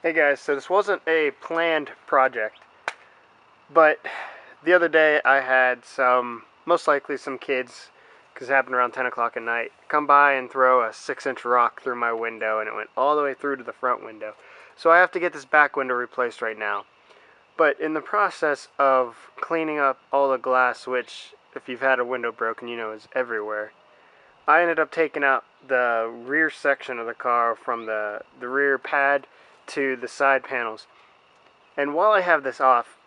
Hey guys, so this wasn't a planned project, but the other day I had most likely some kids, because it happened around 10 o'clock at night, come by and throw a 6-inch rock through my window, and it went all the way through to the front window. So I have to get this back window replaced right now. But in the process of cleaning up all the glass, which if you've had a window broken, you know is everywhere, I ended up taking out the rear section of the car from the rear pad to the side panels. And while I have this off,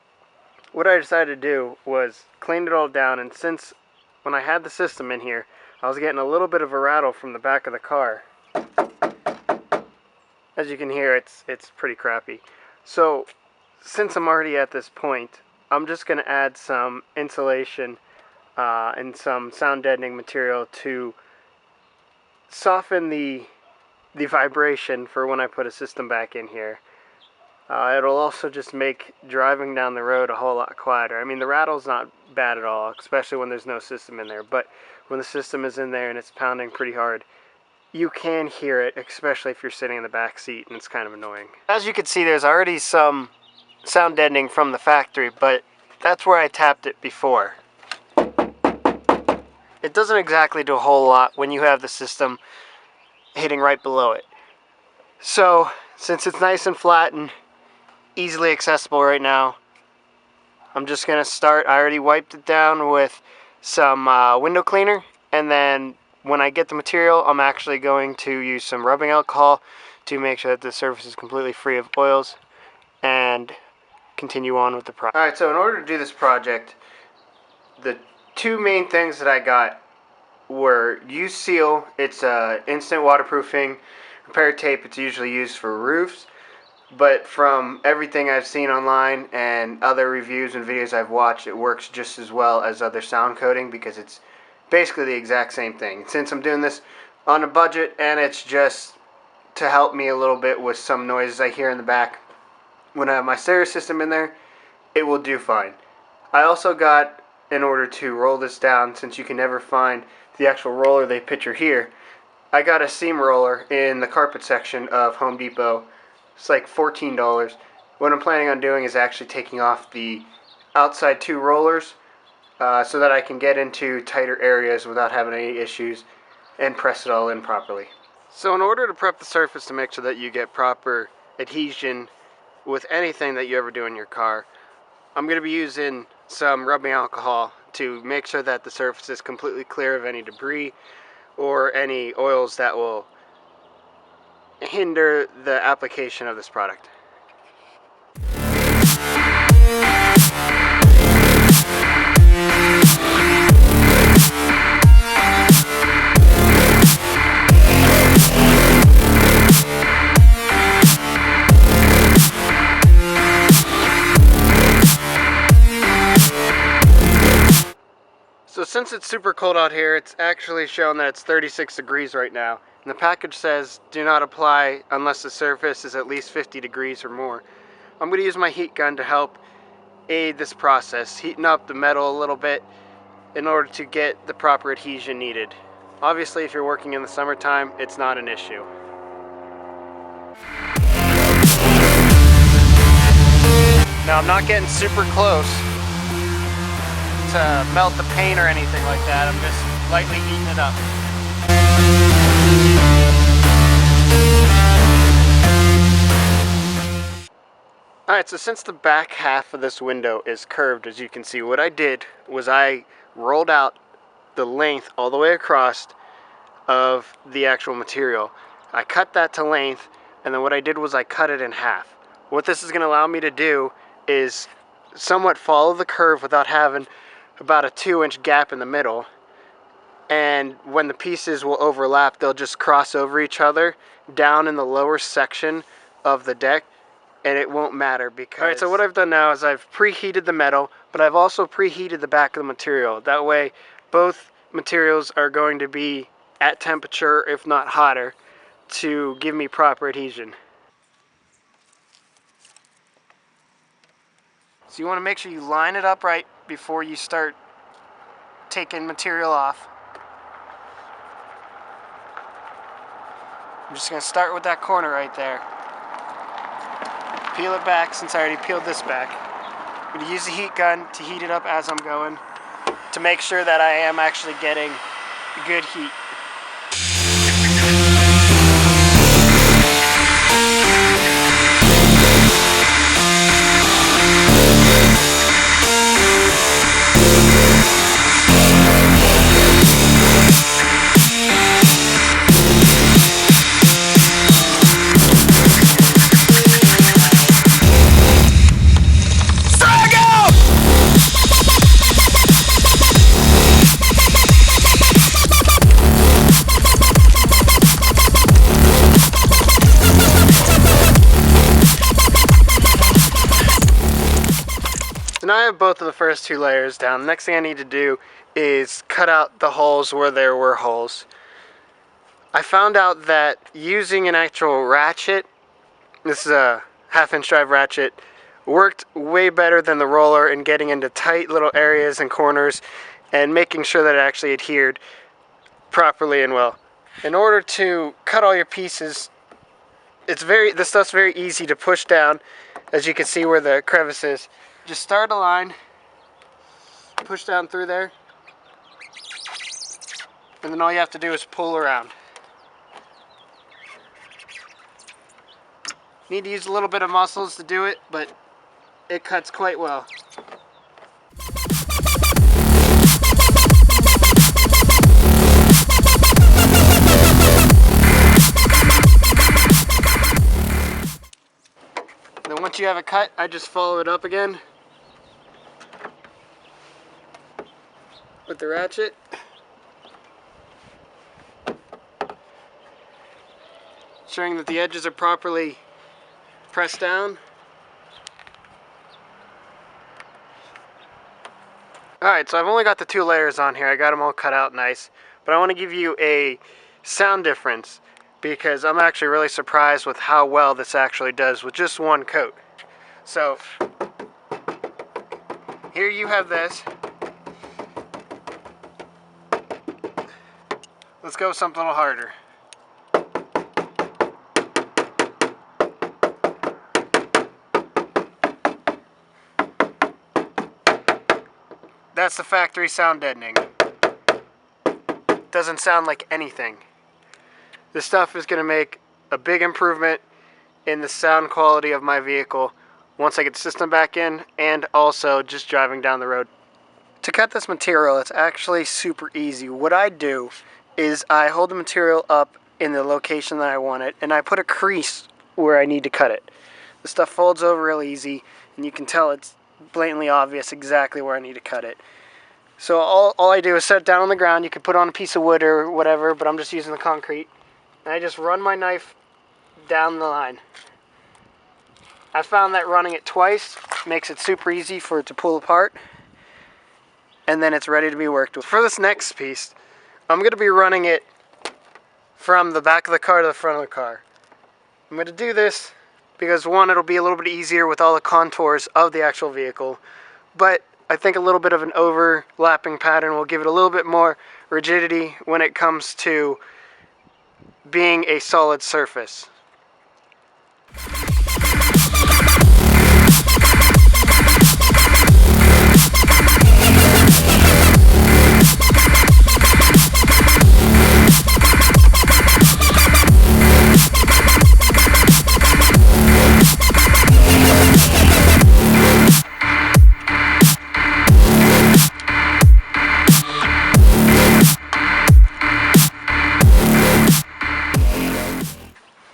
what I decided to do was clean it all down, and since when I had the system in here, I was getting a little bit of a rattle from the back of the car. As you can hear, it's pretty crappy. So since I'm already at this point, I'm just going to add some insulation and some sound deadening material to soften the vibration for when I put a system back in here. It'll also just make driving down the road a whole lot quieter. I mean, the rattle's not bad at all, especially when there's no system in there, but when the system is in there and it's pounding pretty hard, you can hear it, especially if you're sitting in the back seat, and it's kind of annoying. As you can see, there's already some sound deadening from the factory, but that's where I tapped it before. It doesn't exactly do a whole lot when you have the system hitting right below it. So since it's nice and flat and easily accessible right now, I'm just going to start. I already wiped it down with some window cleaner, and then when I get the material, I'm actually going to use some rubbing alcohol to make sure that the surface is completely free of oils and continue on with the project. Alright, so in order to do this project, the two main things that I got were U-Seal. It's instant waterproofing repair tape. It's usually used for roofs, but from everything I've seen online and other reviews and videos I've watched, it works just as well as other sound coating because it's basically the exact same thing. Since I'm doing this on a budget and it's just to help me a little bit with some noises I hear in the back when I have my stereo system in there, it will do fine. I also got, in order to roll this down, since you can never find the actual roller they picture here, I got a seam roller in the carpet section of Home Depot. It's like $14. What I'm planning on doing is actually taking off the outside two rollers so that I can get into tighter areas without having any issues and press it all in properly. So in order to prep the surface to make sure that you get proper adhesion with anything that you ever do in your car, I'm going to be using some rubbing alcohol to make sure that the surface is completely clear of any debris or any oils that will hinder the application of this product. So since it's super cold out here, it's actually shown that it's 36 degrees right now. And the package says do not apply unless the surface is at least 50 degrees or more. I'm going to use my heat gun to help aid this process, heating up the metal a little bit in order to get the proper adhesion needed. Obviously, if you're working in the summertime, it's not an issue. Now, I'm not getting super close to melt the paint or anything like that. I'm just lightly heating it up. Alright, so since the back half of this window is curved, as you can see, what I did was I rolled out the length all the way across of the actual material. I cut that to length, and then what I did was I cut it in half. What this is going to allow me to do is somewhat follow the curve without having about a 2-inch gap in the middle, and when the pieces will overlap, they'll just cross over each other down in the lower section of the deck, and it won't matter because... Alright, so what I've done now is I've preheated the metal, but I've also preheated the back of the material. That way both materials are going to be at temperature, if not hotter, to give me proper adhesion. So you want to make sure you line it up right before you start taking material off. I'm just going to start with that corner right there. peel it back since I already peeled this back. I'm going to use the heat gun to heat it up as I'm going to make sure that I am actually getting good heat. Now I have both of the first two layers down. The next thing I need to do is cut out the holes where there were holes. I found out that using an actual ratchet, this is a 1/2-inch drive ratchet, worked way better than the roller in getting into tight little areas and corners and making sure that it actually adhered properly and well. In order to cut all your pieces, this stuff's very easy to push down, as you can see where the crevice is. Just start a line, push down through there, and then all you have to do is pull around. Need to use a little bit of muscles to do it, but it cuts quite well. Then once you have it cut, I just follow it up again with the ratchet. Ensuring that the edges are properly pressed down. Alright, so I've only got the 2 layers on here. I got them all cut out nice. But I want to give you a sound difference because I'm actually really surprised with how well this actually does with just one coat. So, here you have this. Let's go with something a little harder. That's the factory sound deadening. Doesn't sound like anything. This stuff is going to make a big improvement in the sound quality of my vehicle once I get the system back in and also just driving down the road. To cut this material, it's actually super easy. What I do is I hold the material up in the location that I want it and I put a crease where I need to cut it. The stuff folds over real easy and you can tell it's blatantly obvious exactly where I need to cut it. So all I do is set it down on the ground. You can put on a piece of wood or whatever, but I'm just using the concrete. And I just run my knife down the line. I found that running it twice makes it super easy for it to pull apart. And then it's ready to be worked with. For this next piece, I'm going to be running it from the back of the car to the front of the car. I'm going to do this because one, it'll be a little bit easier with all the contours of the actual vehicle, but I think a little bit of an overlapping pattern will give it a little bit more rigidity when it comes to being a solid surface.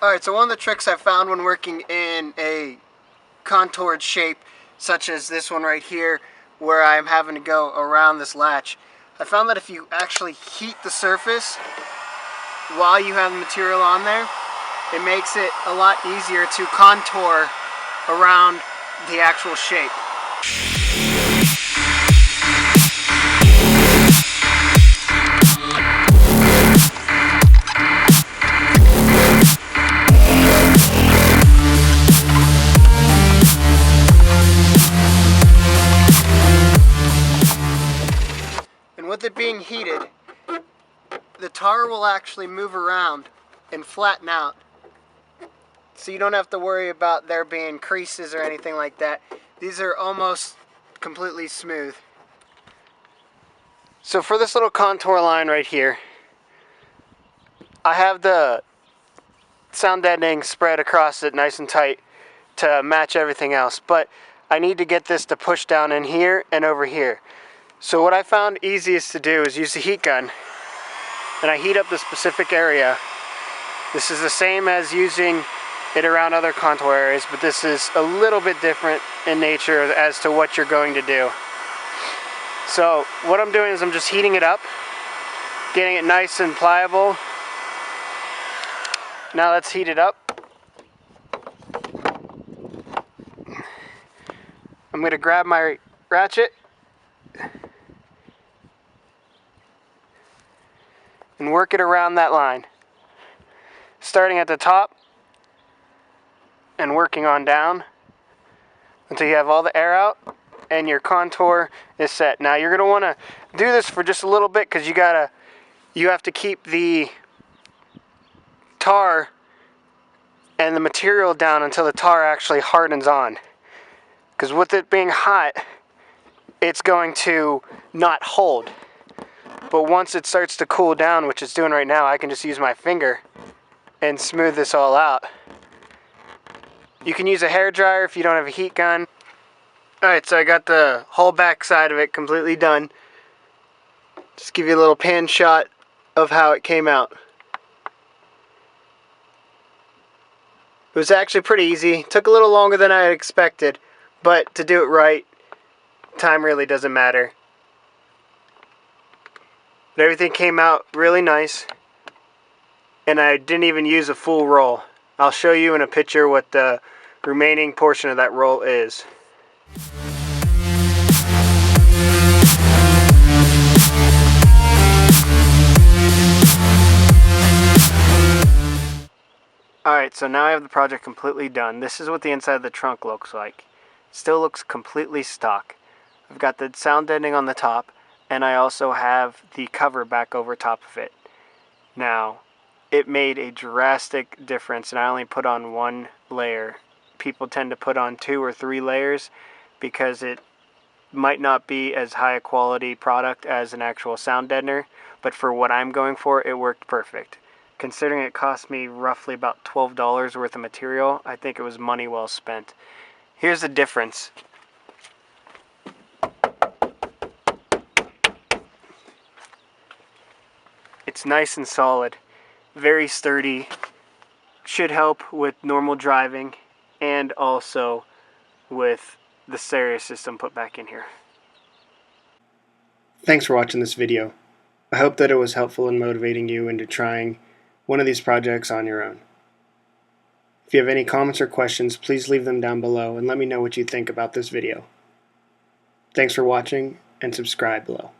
Alright, so one of the tricks I found when working in a contoured shape, such as this one right here, where I'm having to go around this latch, I found that if you actually heat the surface while you have the material on there, it makes it a lot easier to contour around the actual shape. With it being heated, the tar will actually move around and flatten out. so you don't have to worry about there being creases or anything like that. These are almost completely smooth. So for this little contour line right here, I have the sound deadening spread across it nice and tight to match everything else, but I need to get this to push down in here and over here. So what I found easiest to do is use the heat gun, and I heat up the specific area. This is the same as using it around other contour areas, but this is a little bit different in nature as to what you're going to do. So what I'm doing is I'm just heating it up, getting it nice and pliable. Now let's heat it up. I'm going to grab my ratchet and work it around that line, starting at the top and working on down until you have all the air out and your contour is set. Now you're going to want to do this for just a little bit because you have to keep the tar and the material down until the tar actually hardens on. Because with it being hot, it's going to not hold. But once it starts to cool down, which it's doing right now, I can just use my finger and smooth this all out. You can use a hair dryer if you don't have a heat gun. Alright, so I got the whole back side of it completely done. Just give you a little pan shot of how it came out. It was actually pretty easy. Took a little longer than I had expected, but to do it right, time really doesn't matter. But everything came out really nice, and I didn't even use a full roll. I'll show you in a picture what the remaining portion of that roll is. Alright, so now I have the project completely done. This is what the inside of the trunk looks like. It still looks completely stock. I've got the sound deadening on the top, and I also have the cover back over top of it. Now, it made a drastic difference, and I only put on one layer. People tend to put on 2 or 3 layers because it might not be as high a quality product as an actual sound deadener, but for what I'm going for, it worked perfect. Considering it cost me roughly about $12 worth of material, I think it was money well spent. Here's the difference. It's nice and solid, very sturdy, should help with normal driving and also with the stereo system put back in here. Thanks for watching this video. I hope that it was helpful in motivating you into trying one of these projects on your own. If you have any comments or questions, please leave them down below and let me know what you think about this video. Thanks for watching, and subscribe below.